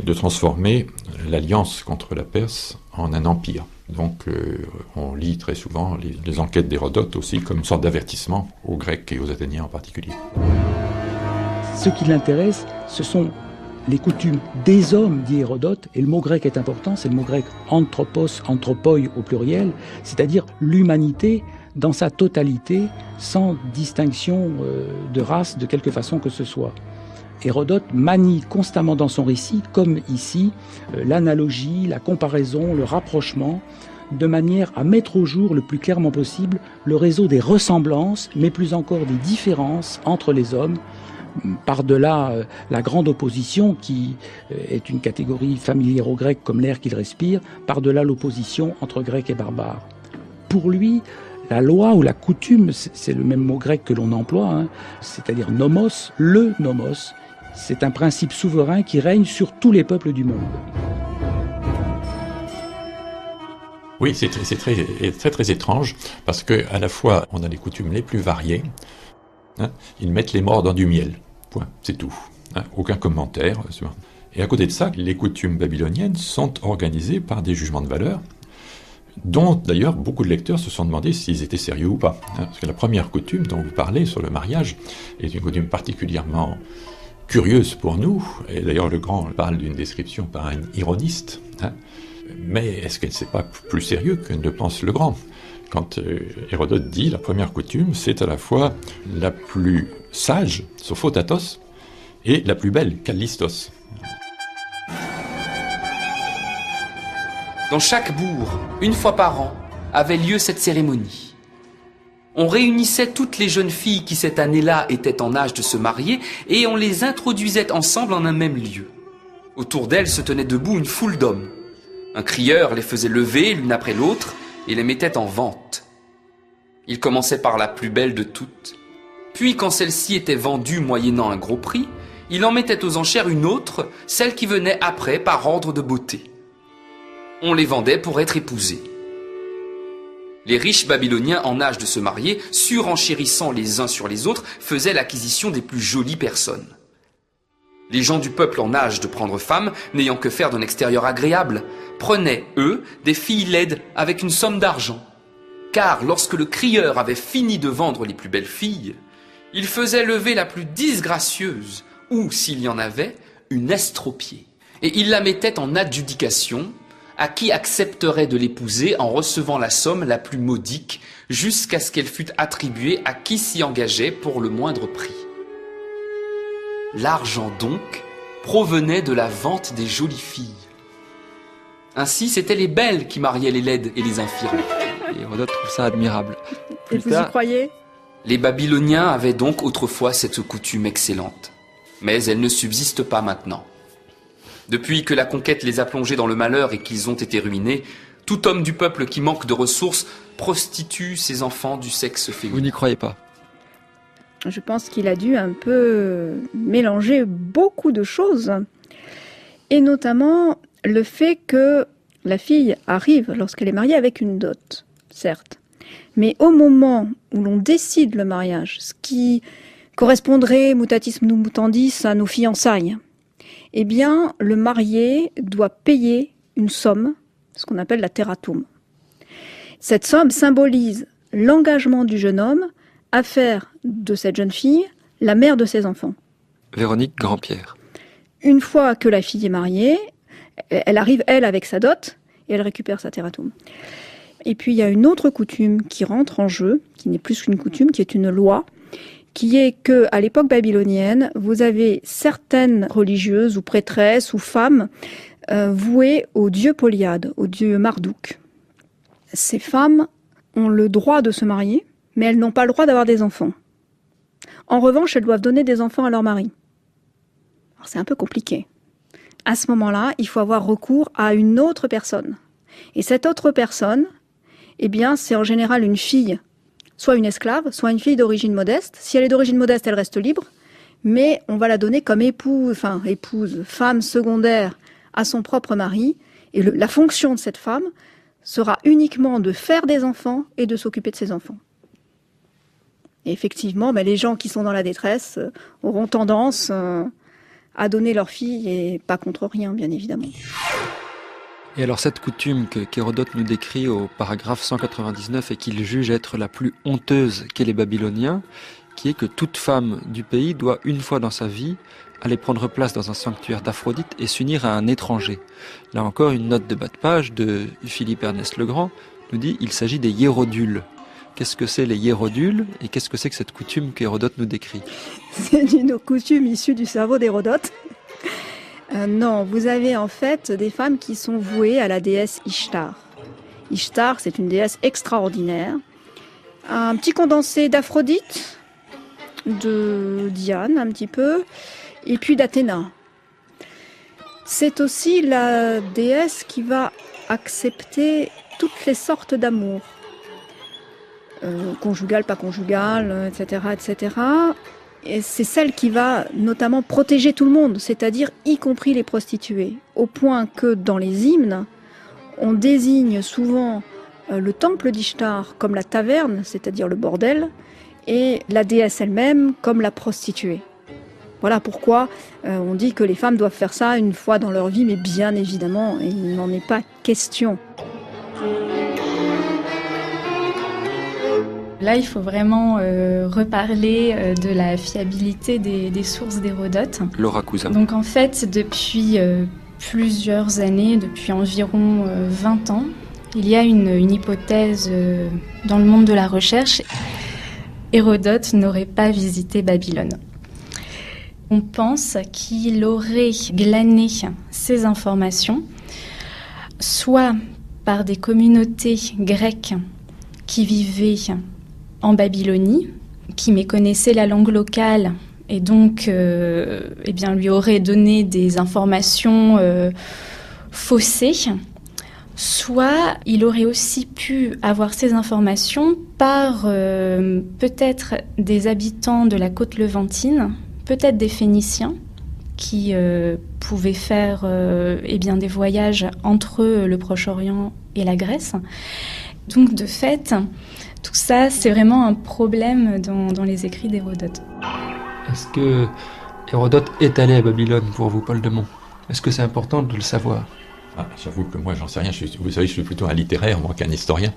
de transformer l'alliance contre la Perse en un empire. Donc on lit très souvent les enquêtes d'Hérodote aussi comme une sorte d'avertissement aux Grecs et aux Athéniens en particulier. Ce qui l'intéresse, ce sont les coutumes des hommes, dit Hérodote, et le mot grec est important, c'est le mot grec anthropos, anthropoi au pluriel, c'est-à-dire l'humanité dans sa totalité, sans distinction de race de quelque façon que ce soit. Hérodote manie constamment dans son récit, comme ici, l'analogie, la comparaison, le rapprochement, de manière à mettre au jour le plus clairement possible le réseau des ressemblances, mais plus encore des différences entre les hommes, par-delà la grande opposition qui est une catégorie familière aux Grecs comme l'air qu'ils respirent, par-delà l'opposition entre Grecs et barbares. Pour lui, la loi ou la coutume, c'est le même mot grec que l'on emploie, c'est-à-dire nomos, le nomos, c'est un principe souverain qui règne sur tous les peuples du monde. Oui, c'est très étrange, parce qu'à la fois, on a les coutumes les plus variées. Ils mettent les morts dans du miel. Point, c'est tout. Aucun commentaire. Et à côté de ça, les coutumes babyloniennes sont organisées par des jugements de valeur, dont d'ailleurs beaucoup de lecteurs se sont demandé s'ils étaient sérieux ou pas. Parce que la première coutume dont vous parlez sur le mariage est une coutume particulièrement curieuse pour nous, et d'ailleurs le Grand parle d'une description par un ironiste, mais est-ce que c'est pas plus sérieux que ne le pense le Grand? Quand Hérodote dit la première coutume, c'est à la fois la plus sage, sophotatos, et la plus belle, kallistos. Dans chaque bourg, une fois par an, avait lieu cette cérémonie. On réunissait toutes les jeunes filles qui cette année-là étaient en âge de se marier et on les introduisait ensemble en un même lieu. Autour d'elles se tenait debout une foule d'hommes. Un crieur les faisait lever l'une après l'autre et les mettait en vente. Il commençait par la plus belle de toutes. Puis quand celle-ci était vendue moyennant un gros prix, il en mettait aux enchères une autre, celle qui venait après par ordre de beauté. On les vendait pour être épousés. Les riches babyloniens en âge de se marier, surenchérissant les uns sur les autres, faisaient l'acquisition des plus jolies personnes. Les gens du peuple en âge de prendre femme, n'ayant que faire d'un extérieur agréable, prenaient, eux, des filles laides avec une somme d'argent. Car lorsque le crieur avait fini de vendre les plus belles filles, il faisait lever la plus disgracieuse, ou, s'il y en avait, une estropiée. Et il la mettait en adjudication à qui accepterait de l'épouser en recevant la somme la plus modique, jusqu'à ce qu'elle fût attribuée à qui s'y engageait pour le moindre prix. L'argent, donc, provenait de la vente des jolies filles. Ainsi, c'étaient les belles qui mariaient les laides et les infirmes. Et Hérodote trouve ça admirable. Et vous y croyez ? Les Babyloniens avaient donc autrefois cette coutume excellente. Mais elle ne subsiste pas maintenant. Depuis que la conquête les a plongés dans le malheur et qu'ils ont été ruinés, tout homme du peuple qui manque de ressources prostitue ses enfants du sexe féminin. Vous n'y croyez pas ? Je pense qu'il a dû un peu mélanger beaucoup de choses. Et notamment le fait que la fille arrive lorsqu'elle est mariée avec une dot, certes. Mais au moment où l'on décide le mariage, ce qui correspondrait mutatis mutandis à nos fiançailles, eh bien, le marié doit payer une somme, ce qu'on appelle la terratum. Cette somme symbolise l'engagement du jeune homme à faire de cette jeune fille la mère de ses enfants. Véronique Grandpierre. Une fois que la fille est mariée, elle arrive, elle, avec sa dot, et elle récupère sa terratum. Et puis, il y a une autre coutume qui rentre en jeu, qui n'est plus qu'une coutume, qui est une loi, qui est qu'à l'époque babylonienne, vous avez certaines religieuses ou prêtresses ou femmes vouées au dieu Polyade, au dieu Marduk. Ces femmes ont le droit de se marier, mais elles n'ont pas le droit d'avoir des enfants. En revanche, elles doivent donner des enfants à leur mari. Alors, c'est un peu compliqué. À ce moment-là, il faut avoir recours à une autre personne. Et cette autre personne, eh bien, c'est en général une fille, soit une esclave, soit une fille d'origine modeste. Si elle est d'origine modeste, elle reste libre, mais on va la donner comme épouse, femme secondaire à son propre mari. Et la fonction de cette femme sera uniquement de faire des enfants et de s'occuper de ses enfants. Et effectivement, les gens qui sont dans la détresse auront tendance à donner leur fille, et pas contre rien, bien évidemment. Et alors cette coutume qu'Hérodote nous décrit au paragraphe 199 et qu'il juge être la plus honteuse qu'aient les Babyloniens, qui est que toute femme du pays doit une fois dans sa vie aller prendre place dans un sanctuaire d'Aphrodite et s'unir à un étranger. Là encore, une note de bas de page de Philippe Ernest Legrand nous dit qu'il s'agit des hiérodules. Qu'est-ce que c'est les hiérodules et qu'est-ce que c'est que cette coutume qu'Hérodote nous décrit ? C'est une coutume issue du cerveau d'Hérodote. Non, vous avez en fait des femmes qui sont vouées à la déesse Ishtar. Ishtar, c'est une déesse extraordinaire. Un petit condensé d'Aphrodite, de Diane un petit peu, et puis d'Athéna. C'est aussi la déesse qui va accepter toutes les sortes d'amour. Conjugal, pas conjugal, etc., etc. Et c'est celle qui va notamment protéger tout le monde, c'est-à-dire y compris les prostituées. Au point que dans les hymnes, on désigne souvent le temple d'Ishtar comme la taverne, c'est-à-dire le bordel, et la déesse elle-même comme la prostituée. Voilà pourquoi on dit que les femmes doivent faire ça une fois dans leur vie, mais bien évidemment, il n'en est pas question. Là, il faut vraiment reparler de la fiabilité des sources d'Hérodote. Laura Cousin. Donc en fait, depuis plusieurs années, depuis environ 20 ans, il y a une hypothèse dans le monde de la recherche. Hérodote n'aurait pas visité Babylone. On pense qu'il aurait glané ces informations, soit par des communautés grecques qui vivaient en Babylonie, qui méconnaissaient la langue locale et donc lui auraient donné des informations faussées, soit il aurait aussi pu avoir ces informations par peut-être des habitants de la côte levantine, peut-être des Phéniciens qui pouvaient faire des voyages entre le Proche-Orient et la Grèce. Donc de fait, tout ça, c'est vraiment un problème dans les écrits d'Hérodote. Est-ce que Hérodote est allé à Babylone pour vous, Paul de Mont. Est-ce que c'est important de le savoir ? J'avoue que moi, j'en sais rien. Vous savez, je suis plutôt un littéraire, moi, qu'un historien.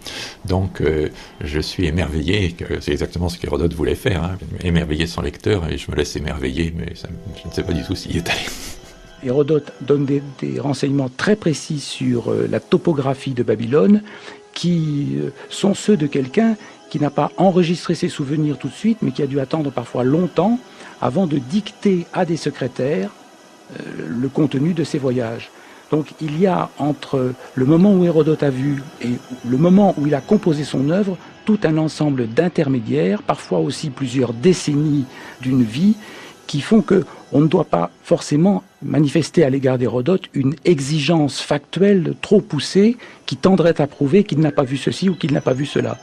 Donc, je suis émerveillé, que c'est exactement ce qu'Hérodote voulait faire, hein, émerveiller son lecteur, et je me laisse émerveiller, mais je ne sais pas du tout s'il est allé. Hérodote donne des renseignements très précis sur la topographie de Babylone, qui sont ceux de quelqu'un qui n'a pas enregistré ses souvenirs tout de suite, mais qui a dû attendre parfois longtemps avant de dicter à des secrétaires le contenu de ses voyages. Donc il y a entre le moment où Hérodote a vu et le moment où il a composé son œuvre tout un ensemble d'intermédiaires, parfois aussi plusieurs décennies d'une vie, qui font qu'on ne doit pas forcément manifester à l'égard d'Hérodote une exigence factuelle trop poussée qui tendrait à prouver qu'il n'a pas vu ceci ou qu'il n'a pas vu cela.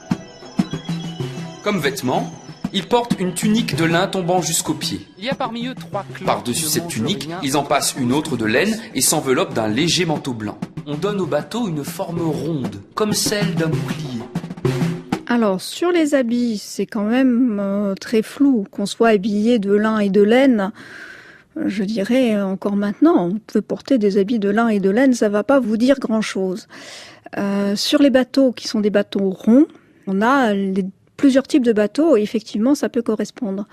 Comme vêtements, ils portent une tunique de lin tombant jusqu'aux pieds. Il y a parmi eux 3 clans. Par-dessus cette tunique, ils en passent une autre de laine et s'enveloppent d'un léger manteau blanc. On donne au bateau une forme ronde, comme celle d'un bouclier. Alors, sur les habits, c'est quand même très flou. Qu'on soit habillé de lin et de laine, je dirais encore maintenant, vous pouvez porter des habits de lin et de laine, ça ne va pas vous dire grand-chose. Sur les bateaux qui sont des bateaux ronds, on a plusieurs types de bateaux et effectivement, ça peut correspondre.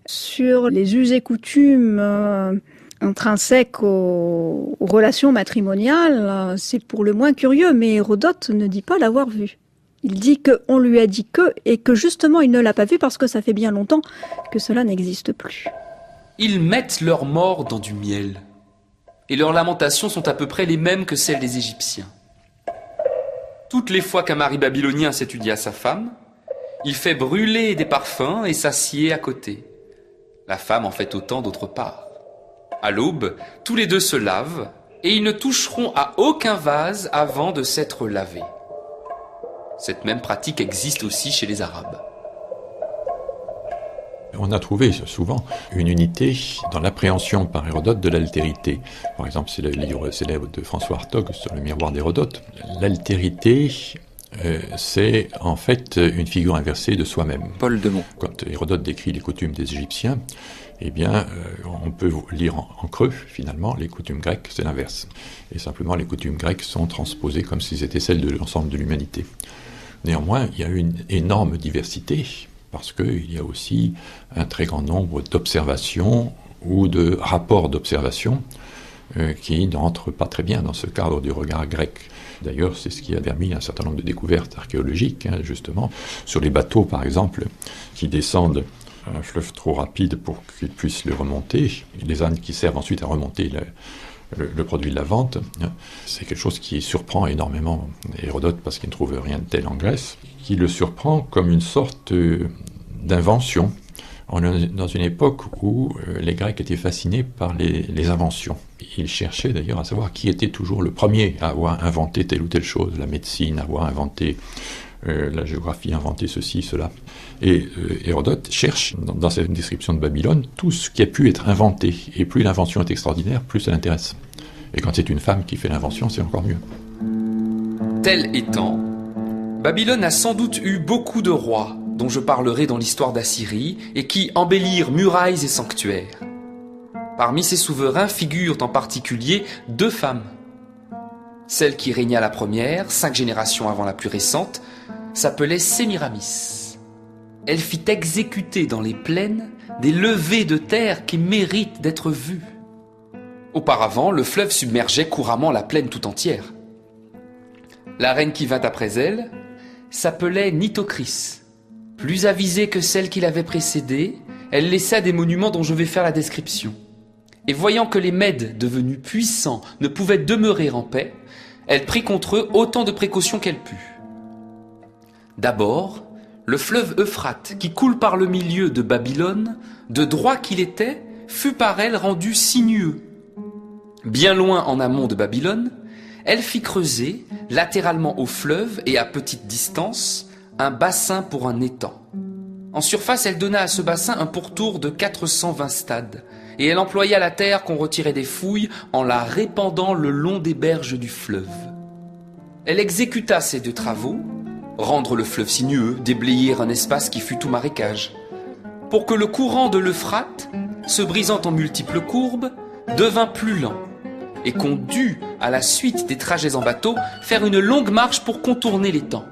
Sur les us et coutumes intrinsèques aux relations matrimoniales, c'est pour le moins curieux, mais Hérodote ne dit pas l'avoir vu. Il dit qu'on lui a dit que, et que justement il ne l'a pas vu parce que ça fait bien longtemps que cela n'existe plus. Ils mettent leurs morts dans du miel. Et leurs lamentations sont à peu près les mêmes que celles des Égyptiens. Toutes les fois qu'un mari babylonien s'étudie à sa femme, il fait brûler des parfums et s'assied à côté. La femme en fait autant d'autre part. À l'aube, tous les deux se lavent et ils ne toucheront à aucun vase avant de s'être lavés. Cette même pratique existe aussi chez les Arabes. On a trouvé souvent une unité dans l'appréhension par Hérodote de l'altérité. Par exemple, c'est le livre célèbre de François Hartog sur le miroir d'Hérodote. L'altérité, c'est en fait une figure inversée de soi-même. Paul de Mont. Quand Hérodote décrit les coutumes des Égyptiens, eh bien, on peut lire en creux, finalement, les coutumes grecques, c'est l'inverse. Et simplement, les coutumes grecques sont transposées comme si c'était celles de l'ensemble de l'humanité. Néanmoins, il y a une énorme diversité, parce qu'il y a aussi un très grand nombre d'observations ou de rapports d'observation qui n'entrent pas très bien dans ce cadre du regard grec. D'ailleurs, c'est ce qui a permis un certain nombre de découvertes archéologiques, justement, sur les bateaux, par exemple, qui descendent un fleuve trop rapide pour qu'ils puissent le remonter, les ânes qui servent ensuite à remonter le produit de la vente. C'est quelque chose qui surprend énormément Hérodote parce qu'il ne trouve rien de tel en Grèce, qui le surprend comme une sorte d'invention. On est dans une époque où les Grecs étaient fascinés par les inventions. Ils cherchaient d'ailleurs à savoir qui était toujours le premier à avoir inventé telle ou telle chose, la médecine, à avoir inventé la géographie, inventé ceci, cela. Et Hérodote cherche, dans cette description de Babylone, tout ce qui a pu être inventé. Et plus l'invention est extraordinaire, plus ça l'intéresse. Et quand c'est une femme qui fait l'invention, c'est encore mieux. Tel étant, Babylone a sans doute eu beaucoup de rois, dont je parlerai dans l'histoire d'Assyrie, et qui embellirent murailles et sanctuaires. Parmi ces souverains figurent en particulier 2 femmes. Celle qui régna la première, 5 générations avant la plus récente, s'appelait Sémiramis. Elle fit exécuter dans les plaines des levées de terre qui méritent d'être vues. Auparavant, le fleuve submergeait couramment la plaine tout entière. La reine qui vint après elle s'appelait Nitocris. Plus avisée que celle qui l'avait précédée, elle laissa des monuments dont je vais faire la description. Et voyant que les Mèdes, devenus puissants, ne pouvaient demeurer en paix, elle prit contre eux autant de précautions qu'elle put. D'abord, le fleuve Euphrate, qui coule par le milieu de Babylone, de droit qu'il était, fut par elle rendu sinueux. Bien loin en amont de Babylone, elle fit creuser, latéralement au fleuve et à petite distance, un bassin pour un étang. En surface, elle donna à ce bassin un pourtour de 420 stades, et elle employa la terre qu'on retirait des fouilles en la répandant le long des berges du fleuve. Elle exécuta ces 2 travaux, rendre le fleuve sinueux, déblayer un espace qui fut tout marécage, pour que le courant de l'Euphrate se brisant en multiples courbes, devint plus lent, et qu'on dut, à la suite des trajets en bateau, faire une longue marche pour contourner l'étang.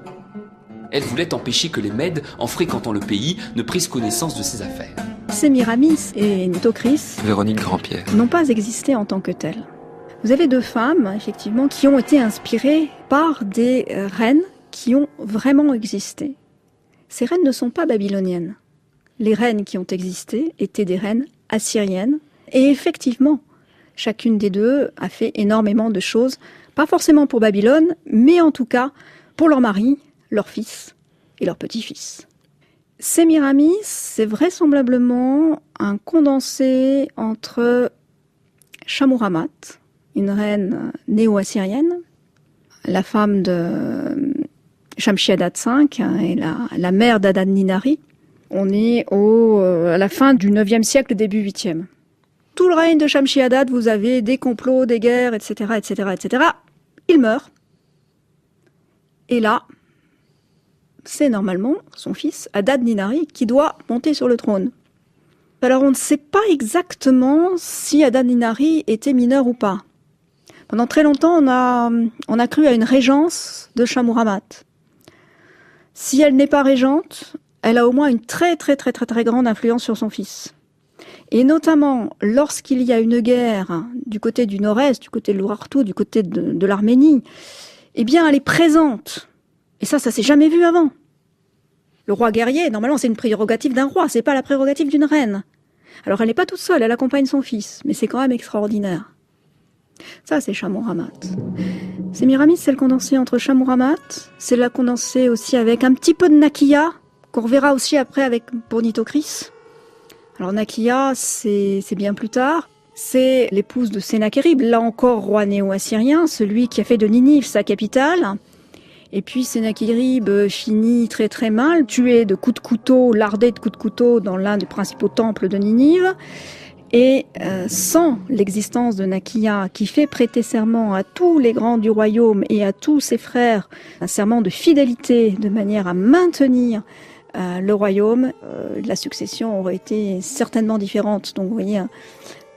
Elle voulait empêcher que les Mèdes, en fréquentant le pays, ne prissent connaissance de ses affaires. Sémiramis et Nitocris Véronique Grandpierre. n'ont pas existé en tant que telles. Vous avez deux femmes, effectivement, qui ont été inspirées par des reines qui ont vraiment existé. Ces reines ne sont pas babyloniennes. Les reines qui ont existé étaient des reines assyriennes. Et effectivement, chacune des deux a fait énormément de choses, pas forcément pour Babylone, mais en tout cas pour leur mari, leur fils et leur petit-fils. Sémiramis, c'est vraisemblablement un condensé entre Shamourammat, une reine néo-assyrienne, la femme de Shamshi-Adad V et la mère d'Adad-Ninari. On est à la fin du 9e siècle, début 8e. Tout le règne de Shamshi-Adad, vous avez des complots, des guerres, etc., etc., etc. Il meurt. Et là, c'est normalement son fils, Adad-Ninari, qui doit monter sur le trône. Alors on ne sait pas exactement si Adad-Ninari était mineur ou pas. Pendant très longtemps, on a cru à une régence de Shamourammat. Si elle n'est pas régente, elle a au moins une très grande influence sur son fils. Et notamment, lorsqu'il y a une guerre du côté du nord-est, du côté de l'Urartu, du côté de l'Arménie, eh bien, elle est présente. Et ça s'est jamais vu avant. Le roi guerrier, normalement, c'est une prérogative d'un roi, c'est pas la prérogative d'une reine. Alors, elle n'est pas toute seule, elle accompagne son fils, mais c'est quand même extraordinaire. Ça, c'est Shamourammat. Sémiramis, c'est le condensé entre Shamourammat, c'est la condensée aussi avec un petit peu de Nakiya, qu'on reverra aussi après pour Nitocris. Alors Nakiya, c'est bien plus tard. C'est l'épouse de Sénachérib, là encore roi néo-assyrien, celui qui a fait de Ninive sa capitale. Et puis Sénachérib finit très mal, tué de coups de couteau, lardé de coups de couteau dans l'un des principaux temples de Ninive. Et sans l'existence de Nakiya, qui fait prêter serment à tous les grands du royaume et à tous ses frères, un serment de fidélité de manière à maintenir le royaume, la succession aurait été certainement différente. Donc vous voyez un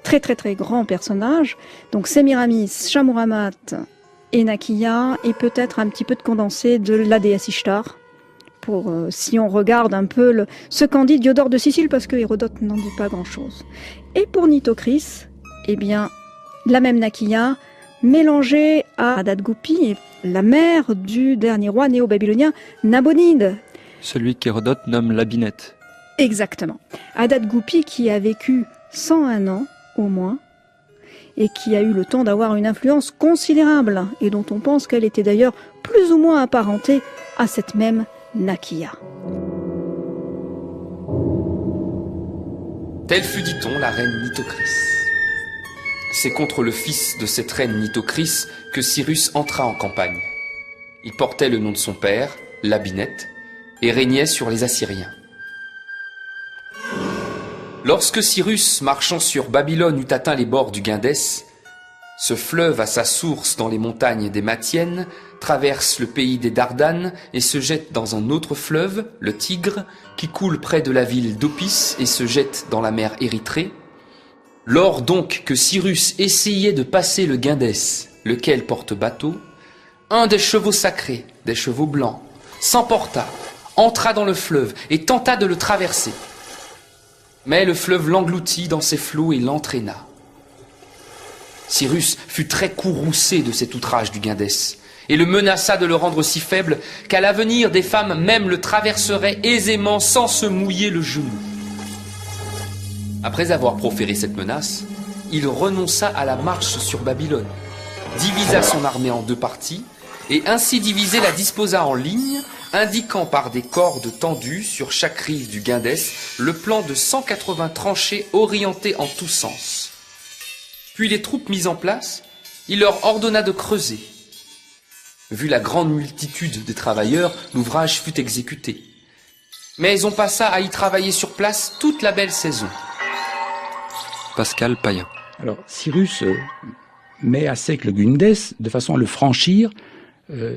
très grand personnage. Donc Sémiramis, Shamourammat et Nakiya, et peut-être un petit peu de condensé de la déesse Ishtar. Pour, si on regarde un peu ce qu'en dit Diodore de Sicile, parce que Hérodote n'en dit pas grand-chose. Et pour Nitocris, eh bien, la même Nakiya, mélangée à Adad-Goupi, la mère du dernier roi néo-babylonien, Nabonide. Celui qu'Hérodote nomme Labinette. Exactement. Adad-Goupi qui a vécu 101 ans, au moins, et qui a eu le temps d'avoir une influence considérable, et dont on pense qu'elle était d'ailleurs plus ou moins apparentée à cette même Nakiya. Telle fut, dit-on, la reine Nitocris. C'est contre le fils de cette reine Nitocris que Cyrus entra en campagne. Il portait le nom de son père, Labinette, et régnait sur les Assyriens. Lorsque Cyrus, marchant sur Babylone, eut atteint les bords du Guindès, ce fleuve à sa source dans les montagnes des Mattiennes traverse le pays des Dardanes et se jette dans un autre fleuve, le Tigre, qui coule près de la ville d'Opis et se jette dans la mer Érythrée. Lors donc que Cyrus essayait de passer le Guindès, lequel porte bateau, un des chevaux sacrés, des chevaux blancs, s'emporta, entra dans le fleuve et tenta de le traverser. Mais le fleuve l'engloutit dans ses flots et l'entraîna. Cyrus fut très courroucé de cet outrage du Guindès et le menaça de le rendre si faible qu'à l'avenir des femmes même le traverseraient aisément sans se mouiller le genou. Après avoir proféré cette menace, il renonça à la marche sur Babylone, divisa son armée en 2 parties et ainsi divisée la disposa en lignes, indiquant par des cordes tendues sur chaque rive du Guindès le plan de 180 tranchées orientées en tous sens. Puis les troupes mises en place, il leur ordonna de creuser. Vu la grande multitude des travailleurs, l'ouvrage fut exécuté. Mais on passa à y travailler sur place toute la belle saison. Pascal Payen. Alors Cyrus met à sec le Guindès de façon à le franchir.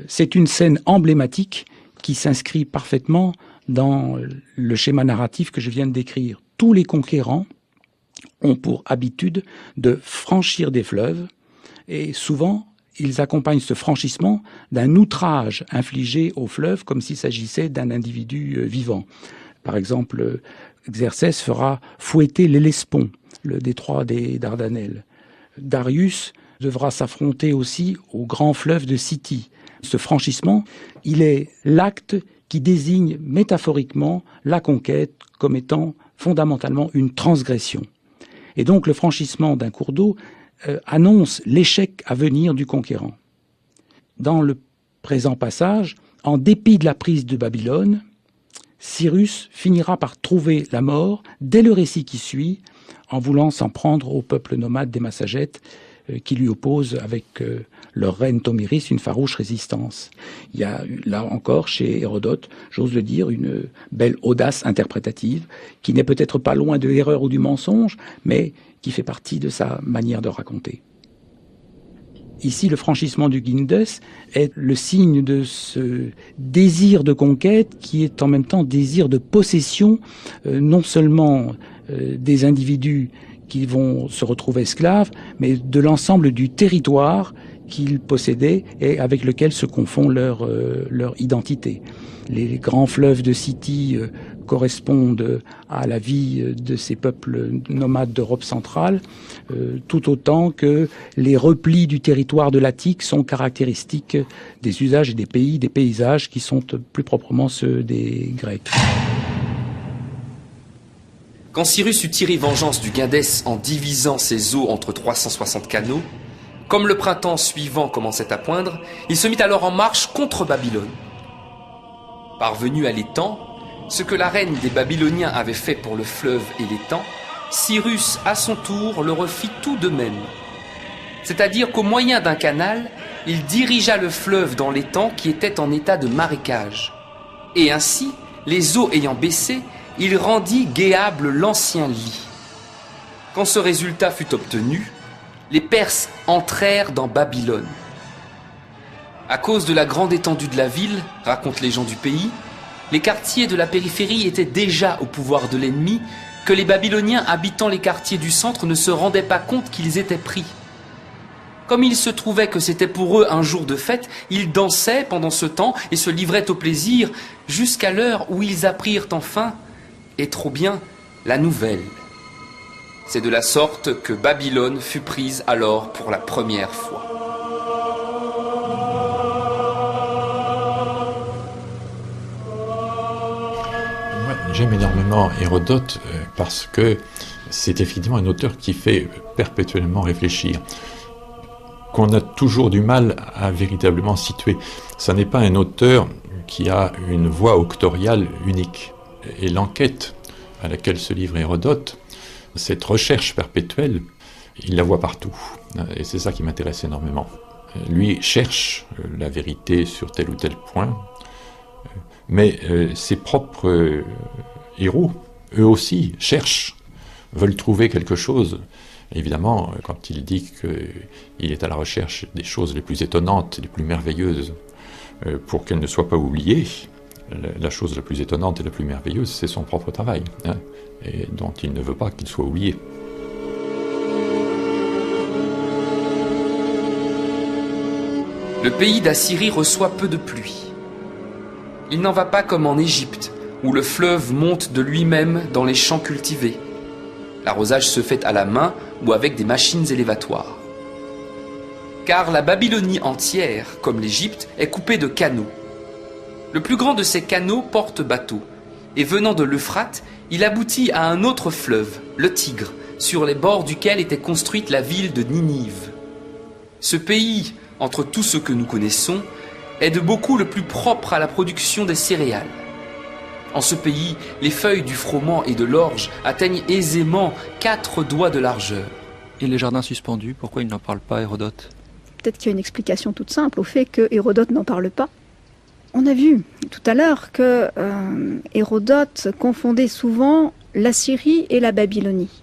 C'est une scène emblématique qui s'inscrit parfaitement dans le schéma narratif que je viens de décrire. Tous les conquérants ont pour habitude de franchir des fleuves et souvent ils accompagnent ce franchissement d'un outrage infligé au fleuve comme s'il s'agissait d'un individu vivant. Par exemple, Xerxès fera fouetter l'Hellespont, le détroit des Dardanelles. Darius devra s'affronter aussi au grand fleuve de Scythie. Ce franchissement, il est l'acte qui désigne métaphoriquement la conquête comme étant fondamentalement une transgression. Et donc le franchissement d'un cours d'eau annonce l'échec à venir du conquérant. Dans le présent passage, en dépit de la prise de Babylone, Cyrus finira par trouver la mort dès le récit qui suit, en voulant s'en prendre au peuple nomade des Massagètes qui lui oppose avec leur reine Thomiris une farouche résistance. Il y a là encore chez Hérodote, j'ose le dire, une belle audace interprétative qui n'est peut-être pas loin de l'erreur ou du mensonge, mais qui fait partie de sa manière de raconter. Ici, le franchissement du Gyndes est le signe de ce désir de conquête qui est en même temps désir de possession, non seulement des individus qui vont se retrouver esclaves, mais de l'ensemble du territoire qu'ils possédaient et avec lequel se confond leur identité. Les grands fleuves de Scythie correspondent à la vie de ces peuples nomades d'Europe centrale, tout autant que les replis du territoire de l'Attique sont caractéristiques des usages et des pays, des paysages qui sont plus proprement ceux des Grecs. Quand Cyrus eut tiré vengeance du Gyndes en divisant ses eaux entre 360 canaux, comme le printemps suivant commençait à poindre, il se mit alors en marche contre Babylone. Parvenu à l'étang, ce que la reine des Babyloniens avait fait pour le fleuve et l'étang, Cyrus, à son tour, le refit tout de même. C'est-à-dire qu'au moyen d'un canal, il dirigea le fleuve dans l'étang qui était en état de marécage. Et ainsi, les eaux ayant baissé, il rendit guéable l'ancien lit. Quand ce résultat fut obtenu, les Perses entrèrent dans Babylone. À cause de la grande étendue de la ville, racontent les gens du pays, les quartiers de la périphérie étaient déjà au pouvoir de l'ennemi, que les Babyloniens habitant les quartiers du centre ne se rendaient pas compte qu'ils étaient pris. Comme il se trouvait que c'était pour eux un jour de fête, ils dansaient pendant ce temps et se livraient au plaisir, jusqu'à l'heure où ils apprirent enfin, et trop bien, la nouvelle. C'est de la sorte que Babylone fut prise alors pour la première fois. Moi, j'aime énormément Hérodote parce que c'est effectivement un auteur qui fait perpétuellement réfléchir, qu'on a toujours du mal à véritablement situer. Ça n'est pas un auteur qui a une voix auctoriale unique. Et l'enquête à laquelle se livre Hérodote, cette recherche perpétuelle, il la voit partout. Et c'est ça qui m'intéresse énormément. Lui cherche la vérité sur tel ou tel point, mais ses propres héros, eux aussi, cherchent, veulent trouver quelque chose. Évidemment, quand il dit qu'il est à la recherche des choses les plus étonnantes, les plus merveilleuses, pour qu'elles ne soient pas oubliées, la chose la plus étonnante et la plus merveilleuse, c'est son propre travail, et dont il ne veut pas qu'il soit oublié. Le pays d'Assyrie reçoit peu de pluie. Il n'en va pas comme en Égypte, où le fleuve monte de lui-même dans les champs cultivés. L'arrosage se fait à la main ou avec des machines élévatoires. Car la Babylonie entière, comme l'Égypte, est coupée de canaux. Le plus grand de ces canaux porte bateau, et venant de l'Euphrate, il aboutit à un autre fleuve, le Tigre, sur les bords duquel était construite la ville de Ninive. Ce pays, entre tous ceux que nous connaissons, est de beaucoup le plus propre à la production des céréales. En ce pays, les feuilles du froment et de l'orge atteignent aisément 4 doigts de largeur. Et les jardins suspendus, pourquoi il n'en parle pas, Hérodote? Peut-être qu'il y a une explication toute simple au fait que Hérodote n'en parle pas. On a vu tout à l'heure que Hérodote confondait souvent l'Assyrie et la Babylonie.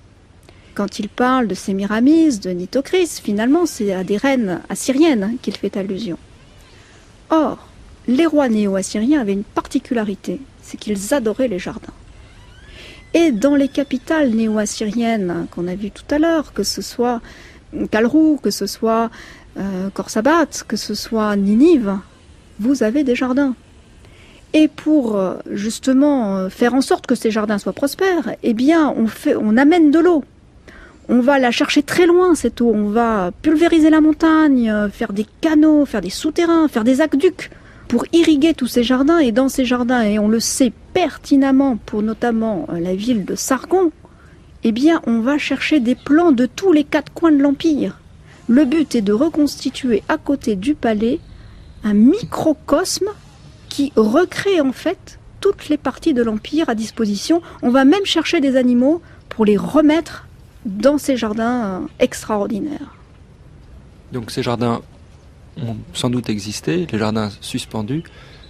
Quand il parle de Sémiramis, de Nitocris, finalement c'est à des reines assyriennes qu'il fait allusion. Or, les rois néo-assyriens avaient une particularité, c'est qu'ils adoraient les jardins. Et dans les capitales néo-assyriennes qu'on a vues tout à l'heure, que ce soit Kalrou, que ce soit Khorsabat, que ce soit Ninive, vous avez des jardins. Et pour justement faire en sorte que ces jardins soient prospères, eh bien on amène de l'eau. On va la chercher très loin, cette eau. On va pulvériser la montagne, faire des canaux, faire des souterrains, faire des aqueducs pour irriguer tous ces jardins. Et dans ces jardins, et on le sait pertinemment pour notamment la ville de Sargon, eh bien on va chercher des plans de tous les 4 coins de l'Empire. Le but est de reconstituer à côté du palais un microcosme qui recrée en fait toutes les parties de l'Empire à disposition. On va même chercher des animaux pour les remettre dans ces jardins extraordinaires. Donc ces jardins ont sans doute existé, les jardins suspendus,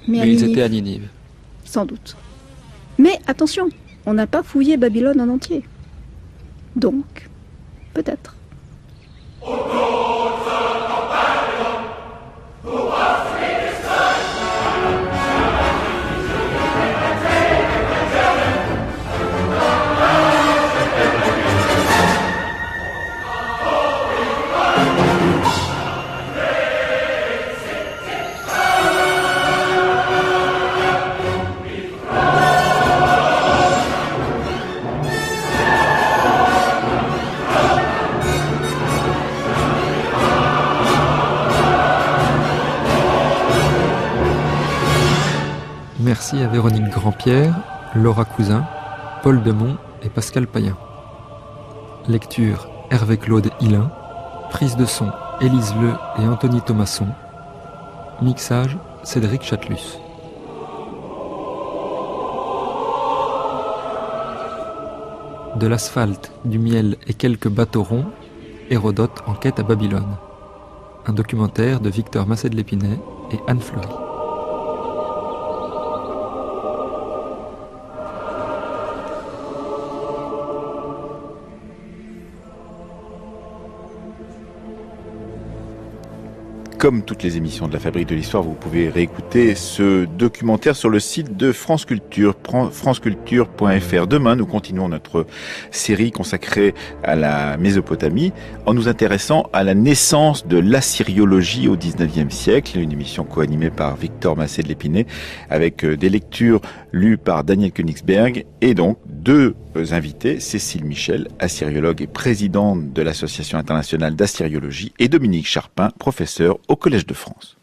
mais ils étaient à Ninive. Sans doute. Mais attention, on n'a pas fouillé Babylone en entier. Donc, peut-être. Merci à Véronique Grandpierre, Laura Cousin, Paul Demont et Pascal Payen. Lecture Hervé-Claude Hillain. Prise de son Élise Le et Anthony Thomasson. Mixage Cédric Chatelus. De l'asphalte, du miel et quelques bateaux ronds, Hérodote enquête à Babylone. Un documentaire de Victor Massé-de-L'Épinay et Anne Fleury. Comme toutes les émissions de la Fabrique de l'Histoire, vous pouvez réécouter ce documentaire sur le site de France Culture, franceculture.fr. Demain, nous continuons notre série consacrée à la Mésopotamie en nous intéressant à la naissance de l'assyriologie au XIXe siècle, une émission co-animée par Victor Massé-de-L'Épinay avec des lectures lues par Daniel Königsberg et donc 2 invités, Cécile Michel, assyriologue et présidente de l'Association internationale d'assyriologie, et Dominique Charpin, professeur au Collège de France.